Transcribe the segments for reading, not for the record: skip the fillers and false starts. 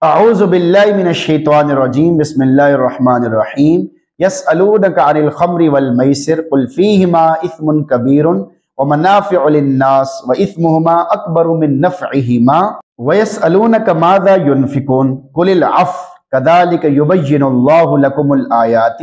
اعوذ باللہ من الشیطان الرجیم بسم اللہ الرحمن الرحیم یسألونک عن الخمر والمیسر قل فیہما اثم کبیر ومنافع للناس واثمہما اکبر من نفعہما ویسألونک ماذا ينفقون قل العفو کذالک یبین اللہ لکم الآیات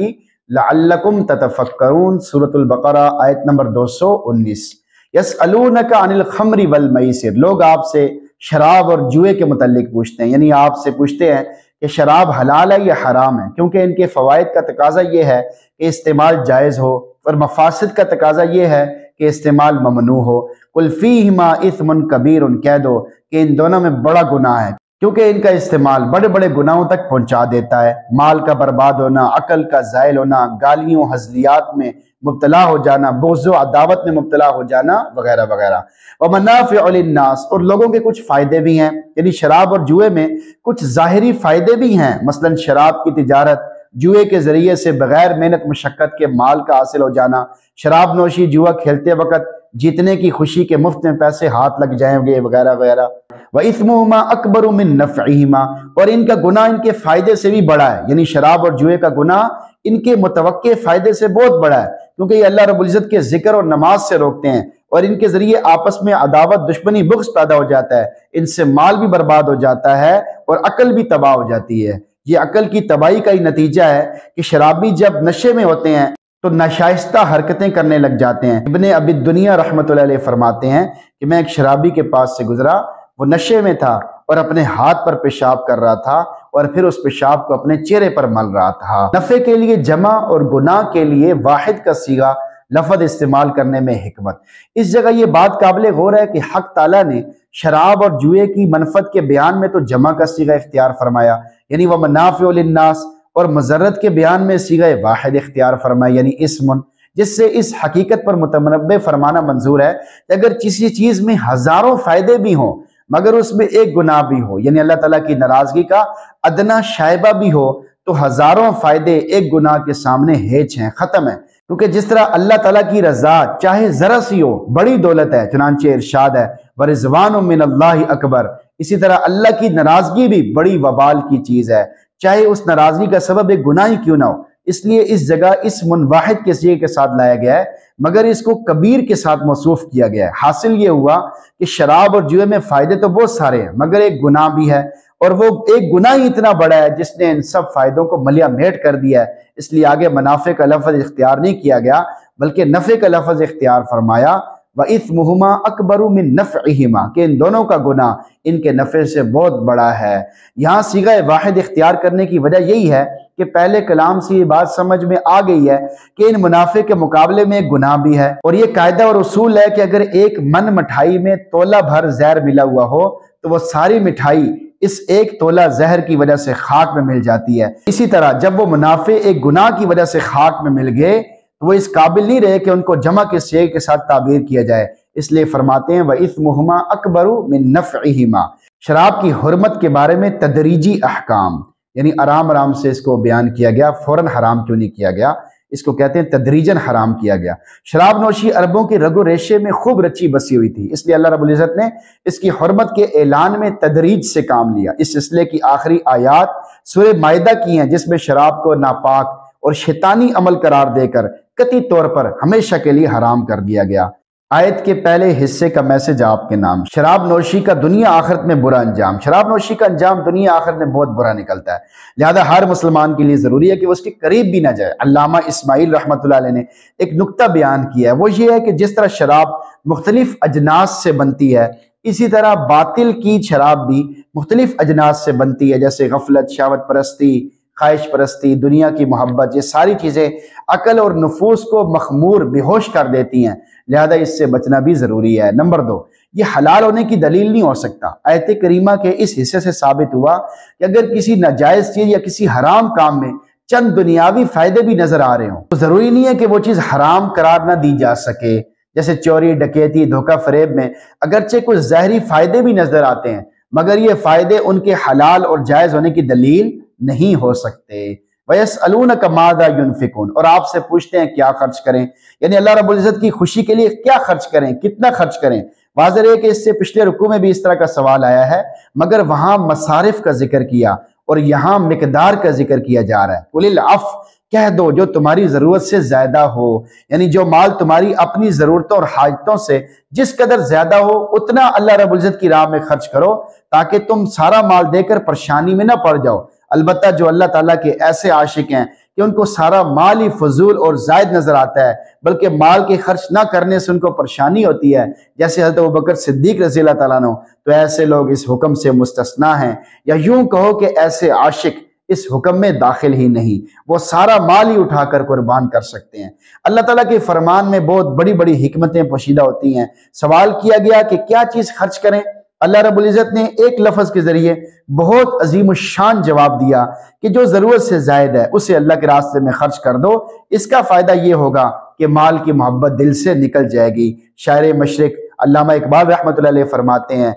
لعلکم تتفکرون۔ سورۃ البقرہ آیت نمبر 219۔ یسألونک عن الخمر والمیسر، لوگ آپ سے شراب اور جوئے کے متعلق پوچھتے ہیں، یعنی آپ سے پوچھتے ہیں کہ شراب حلال ہے یا حرام ہے، کیونکہ ان کے فوائد کا تقاضا یہ ہے کہ استعمال جائز ہو اور مفاسد کا تقاضا یہ ہے کہ استعمال ممنوع ہو۔ قل فیہما اثم کبیر، کہہ دو کہ ان دونوں میں بڑا گناہ ہے، کیونکہ ان کا استعمال بڑے بڑے گناہوں تک پہنچا دیتا ہے۔ مال کا برباد ہونا، عقل کا زائل ہونا، گالیوں ہزلیات میں مبتلا ہو جانا، بغض و عداوت میں مبتلا ہو جانا وغیرہ وغیرہ۔ ومنافع للناس، اور لوگوں کے کچھ فائدے بھی ہیں، یعنی شراب اور جوئے میں کچھ ظاہری فائدے بھی ہیں، مثلا شراب کی تجارت، جوئے کے ذریعے سے بغیر محنت مشقت کے مال کا حاصل ہو جانا، شراب نوشی جوا کھیلتے وقت جیتنے کی خوشی کے مفت میں پیسے ہاتھ لگ جائیں گے وغیرہ وغیرہ۔ وَإِثْمُهُمَا أَكْبَرُ مِن نَفْعِهِمَا، اور ان کا گناہ ان کے فائدے سے بھی بڑا ہے، یعنی شراب اور جوئے کا گناہ ان کے متوقع فائدے سے بہت بڑا ہے، کیونکہ یہ اللہ رب العزت کے ذکر اور نماز سے روکتے ہیں، اور ان کے ذریعے آپس میں عداوت، دشمنی، بغض پیدا ہو جاتا ہے، ان سے مال بھی برباد ہو جاتا ہے اور عقل بھی تباہ ہو جاتی ہے۔ یہ عقل کی تباہی کا ہی نتیجہ ہے کہ شرابی جب نشے میں ہوتے ہیں تو ناشائستہ حرکتیں کرنے لگ جاتے ہیں۔ ابن ابی الدنیا رحمۃ اللہ علیہ فرماتے ہیں کہ میں ایک شرابی کے پاس سے گزرا، وہ نشے میں تھا اور اپنے ہاتھ پر پیشاب کر رہا تھا اور پھر اس پیشاب کو اپنے چہرے پر مل رہا تھا۔ نفع کے لیے جمع اور گناہ کے لیے واحد کا صیغہ لفظ استعمال کرنے میں حکمت۔ اس جگہ یہ بات قابل غور ہے کہ حق تعالیٰ نے شراب اور جوئے کی منفعت کے بیان میں تو جمع کا صیغہ اختیار فرمایا، یعنی ومنافع للناس، اور مضرت کے بیان میں صیغہ واحد اختیار فرمایا، یعنی اسم، جس سے اس حقیقت پر متنبہ فرمانا منظور ہے کہ اگر کسی چیز میں ہزاروں فائدے بھی ہوں مگر اس میں ایک گناہ بھی ہو، یعنی اللہ تعالیٰ کی ناراضگی کا ادنا شائبہ بھی ہو، تو ہزاروں فائدے ایک گناہ کے سامنے ہیچ ہیں، ختم ہے۔ کیونکہ جس طرح اللہ تعالیٰ کی رضا چاہے ذرا سی ہو بڑی دولت ہے، چنانچہ ارشاد ہے وَرِضْوَانٌ مِّنَ اللَّهِ اکبر، اسی طرح اللہ کی ناراضگی بھی بڑی وبال کی چیز ہے، چاہے اس ناراضگی کا سبب ایک گناہ ہی کیوں نہ ہو۔ اس لیے اس جگہ اسم واحد کے صیغے کے ساتھ لایا گیا ہے، مگر اس کو کبیر کے ساتھ موصوف کیا گیا ہے۔ حاصل یہ ہوا کہ شراب اور جوئے میں فائدے تو بہت سارے ہیں مگر ایک گناہ بھی ہے، اور وہ ایک گناہ ہی اتنا بڑا ہے جس نے ان سب فائدوں کو ملیا میٹ کر دیا ہے۔ اس لیے آگے منافع کا لفظ اختیار نہیں کیا گیا بلکہ نفع کا لفظ اختیار فرمایا، وَإِثْمُهُمَا أَكْبَرُ مِن نَفْعِهِمَا، کہ ان دونوں کا گناہ ان کے نفع سے بہت بڑا ہے۔ یہاں صیغہ واحد اختیار کرنے کی وجہ یہی ہے کہ پہلے کلام سے یہ بات سمجھ میں آ گئی ہے کہ ان منافع کے مقابلے میں ایک گناہ بھی ہے، اور یہ قاعدہ اور اصول ہے کہ اگر ایک من مٹھائی میں تولہ بھر زہر ملا ہوا ہو تو وہ ساری مٹھائی اس ایک تولہ زہر کی وجہ سے خاک میں مل جاتی ہے۔ اسی طرح جب وہ منافع ایک گناہ کی وجہ سے خاک میں مل گئے تو وہ اس قابل نہیں رہے کہ ان کو جمع کے صیغے کے ساتھ تعبیر کیا جائے، اس لیے فرماتے ہیں وَإِثْمُهُمَا أَكْبَرُ مِن نَفْعِهِمَا۔ شراب کی حرمت کے بارے میں تدریجی احکام، یعنی آرام آرام سے اس کو بیان کیا گیا، فوراً حرام کیوں نہیں کیا گیا، اس کو کہتے ہیں تدریجاً حرام کیا گیا۔ شراب نوشی عربوں کی رگ و ریشے میں خوب رچی بسی ہوئی تھی، اس لیے اللہ رب العزت نے اس کی حرمت کے اعلان میں تدریج سے کام لیا۔ اس سلسلے کی آخری آیات سورہ مائدہ کی ہیں، جس میں شراب کو ناپاک اور شیطانی عمل قرار دے کر قطعی طور پر ہمیشہ کے لیے حرام کر دیا گیا۔ آیت کے پہلے حصے کا میسج آپ کے نام، شراب نوشی کا دنیا آخرت میں برا انجام۔ شراب نوشی کا انجام دنیا آخرت میں بہت برا نکلتا ہے، لہذا ہر مسلمان کے لیے ضروری ہے کہ وہ اس کے قریب بھی نہ جائے۔ علامہ اسماعیل رحمۃ اللہ علیہ نے ایک نکتہ بیان کیا ہے، وہ یہ ہے کہ جس طرح شراب مختلف اجناس سے بنتی ہے، اسی طرح باطل کی شراب بھی مختلف اجناس سے بنتی ہے، جیسے غفلت، شہوت پرستی، خواہش پرستی، دنیا کی محبت، یہ ساری چیزیں عقل اور نفوس کو مخمور، بے ہوش کر دیتی ہیں، لہذا اس سے بچنا بھی ضروری ہے۔ نمبر 2، یہ حلال ہونے کی دلیل نہیں ہو سکتا۔ آیت کریمہ کے اس حصے سے ثابت ہوا کہ اگر کسی ناجائز چیز یا کسی حرام کام میں چند دنیاوی فائدے بھی نظر آ رہے ہوں تو ضروری نہیں ہے کہ وہ چیز حرام قرار نہ دی جا سکے، جیسے چوری، ڈکیتی، دھوکہ فریب میں اگرچہ کچھ ظاہری فائدے بھی نظر آتے ہیں مگر یہ فائدے ان کے حلال اور جائز ہونے کی دلیل نہیں ہو سکتے۔ وَيَسْأَلُونَكَ مَاذَا يُنْفِقُونَ، اور آپ سے پوچھتے ہیں کیا خرچ کریں، یعنی اللہ رب العزت کی خوشی کے لیے کیا خرچ کریں، کتنا خرچ کریں۔ واضح ہے کہ اس سے پچھلے رکوع میں بھی اس طرح کا سوال آیا ہے، مگر وہاں مصارف کا ذکر کیا اور یہاں مقدار کا ذکر کیا جا رہا ہے۔ قُلِ الْعَفْوَ، کہہ دو جو تمہاری ضرورت سے زیادہ ہو، یعنی جو مال تمہاری اپنی ضرورتوں اور حاجتوں سے جس قدر زیادہ ہو اتنا اللہ رب العزت کی راہ میں خرچ کرو، تاکہ تم سارا مال دے کر پریشانی میں نہ پڑ جاؤ۔ البتہ جو اللہ تعالیٰ کے ایسے عاشق ہیں کہ ان کو سارا مال ہی فضول اور زائد نظر آتا ہے، بلکہ مال کے خرچ نہ کرنے سے ان کو پریشانی ہوتی ہے، جیسے حضرت ابوبکر صدیق رضی اللہ تعالیٰ عنہ، تو ایسے لوگ اس حکم سے مستثنیٰ ہیں، یا یوں کہو کہ ایسے عاشق اس حکم میں داخل ہی نہیں، وہ سارا مال ہی اٹھا کر قربان کر سکتے ہیں۔ اللہ تعالیٰ کے فرمان میں بہت بڑی بڑی حکمتیں پوشیدہ ہوتی ہیں۔ سوال کیا گیا کہ کیا چیز خرچ کریں، اللہ رب العزت نے ایک لفظ کے ذریعے بہت عظیم الشان جواب دیا کہ جو ضرورت سے زائد ہے اسے اللہ کے راستے میں خرچ کر دو، اس کا فائدہ یہ ہوگا کہ مال کی محبت دل سے نکل جائے گی۔ شاعر مشرق علامہ اقبال رحمۃ اللہ علیہ فرماتے ہیں،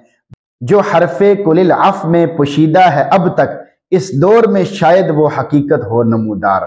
جو حرف قُلِ الْعَفْوَ میں پوشیدہ ہے اب تک، اس دور میں شاید وہ حقیقت ہو نمودار۔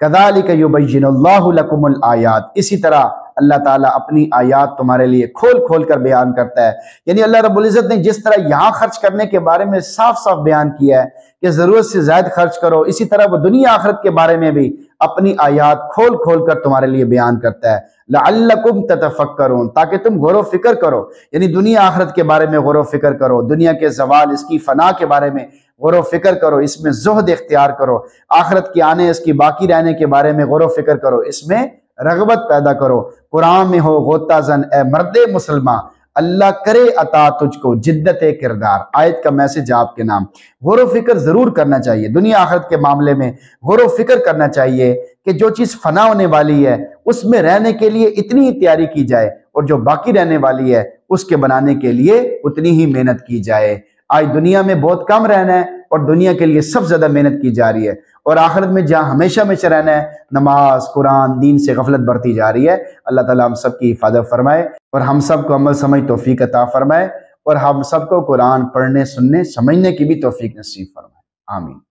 کذالک یبین اللہ لکم الآیات، اسی طرح اللہ تعالیٰ اپنی آیات تمہارے لیے کھول کھول کر بیان کرتا ہے۔ یعنی اللہ رب العزت نے جس طرح یہاں خرچ کرنے کے بارے میں صاف صاف بیان کیا ہے کہ ضرورت سے زائد خرچ کرو، اسی طرح وہ دنیا آخرت کے بارے میں بھی اپنی آیات کھول کھول کر تمہارے لیے بیان کرتا ہے۔ لعلکم تتفکرون، تاکہ تم غور و فکر کرو، یعنی دنیا آخرت کے بارے میں غور و فکر کرو، دنیا کے زوال، اس کی فنا کے بارے میں غور و فکر کرو، اس میں زہد اختیار کرو، آخرت کے آنے، اس کی باقی رہنے کے بارے میں غور و فکر کرو، اس میں رغبت پیدا کرو۔ قرآن میں ہو غوطہ زن اے مرد مسلمان، اللہ کرے عطا تجھ کو جدت کردار۔ آیت کا میسج آپ کے نام۔ غور و فکر ضرور کرنا چاہیے، دنیا آخرت کے معاملے میں غور و فکر کرنا چاہیے کہ جو چیز فنا ہونے والی ہے اس میں رہنے کے لیے اتنی ہی تیاری کی جائے، اور جو باقی رہنے والی ہے اس کے بنانے کے لیے اتنی ہی محنت کی جائے۔ آج دنیا میں بہت کم رہنا ہے اور دنیا کے لیے سب زیادہ محنت کی جا رہی ہے، اور آخرت میں جہاں ہمیشہ ہمیشہ رہنا ہے، نماز، قرآن، دین سے غفلت برتی جا رہی ہے۔ اللہ تعالیٰ ہم سب کی حفاظت فرمائے، اور ہم سب کو عمل سمجھ توفیق عطا فرمائے، اور ہم سب کو قرآن پڑھنے، سننے، سمجھنے کی بھی توفیق نصیب فرمائے۔ آمین۔